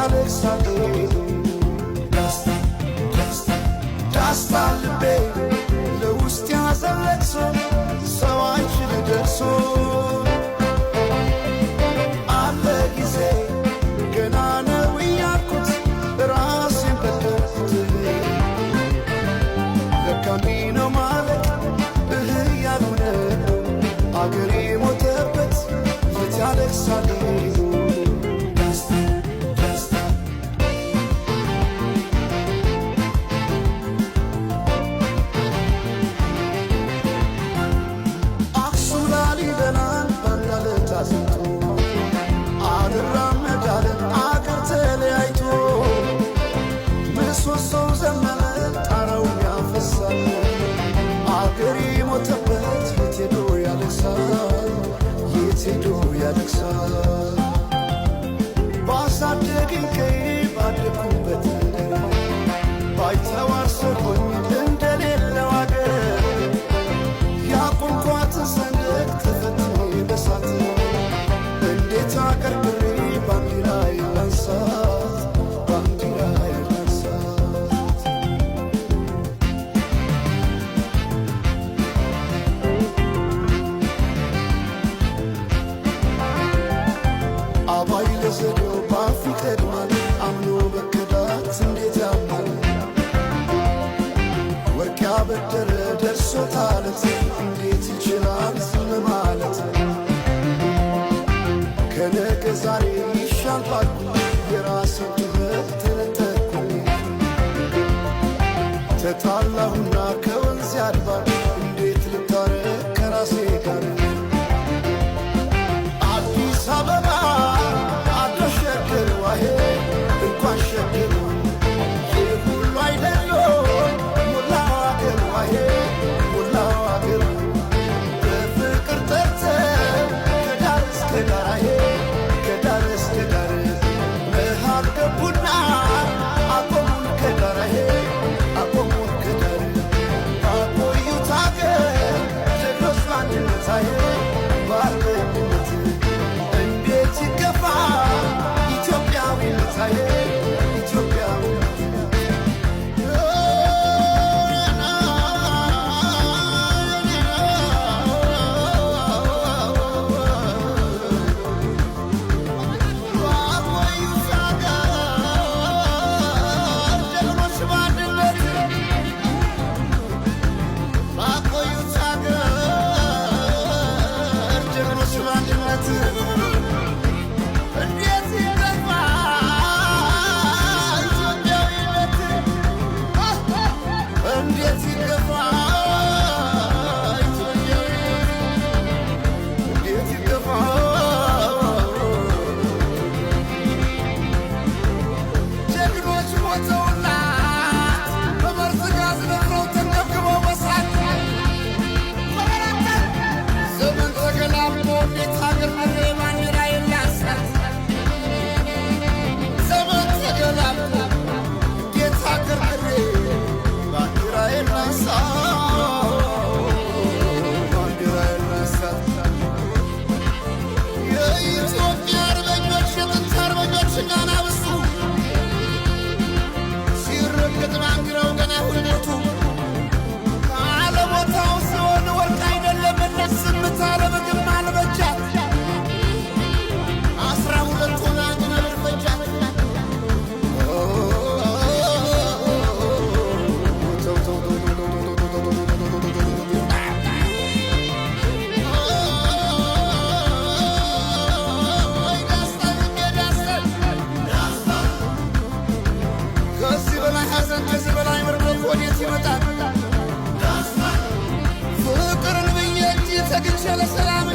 ያለቅሳሉ ዳስታ ልቤ ለውስጥ ያዘን ለቅሶ ሰው አይችል ደርሶ አለ ጊዜ ገና ነው እያልኩት ራሴን በደልኩት ለካሚ ነው ማለት ያልሆነ አገሬ ሞተበት የት ያለቅሳሉ አድራመዳለን አገር ተለያይቶ ምሰሶው ዘመነ ጣራው ያፈሳል አገሬ ሞተበት የት ሄዶ ያለቅሳል የት ሄዶ ያለቅሳል ባሳደገኝ ቀይ ባደኩበት ባይተዋር ሰሆኝ እንደሌለው አገር ያቆምኳትን ሰንደቅ ተፈትኜ በሳት እንዴት አቀርቅሬ ባንዲራዬ ላንሳት ባንዲራዬ ላንሳት አባይ ለዘዴው ባፍ ይቀድማል አምኖ በከዳት እንዴት ያምናል ወርቅ ያበደረ ደርሶታለት እንዴት ይችላል ዝም ማለት ከነገ ዛሬ ይሻል ባልኩ የራሴን ጩኸት ተነጠቅኩኝ ተጣላሁና ከወንዝ አድባር እንዴት ልታረቅ ከራሴ ጋር አዲስ አበባ አዲስ ሸገር ዋሄ እንኳን ሸገር ይህ ሁሉ አይደሎ ሙላው አገር ዋሄ ሙላው አገር በፍቅር ጠርተ ከዳር እስከ ዳር ከዳር እስከ ዳር መሃል ገቡና አቆሙን ከዳር አቆሙን ከዳር አቆዩት አገር ጀግኖች በአንድነት በአንድነት እንዴት ይገፋ ኢትዮጵያዊነት ኢትዮጵያዊነት ፍቅርን ብዬ እጅ ተግቼ ለሰላም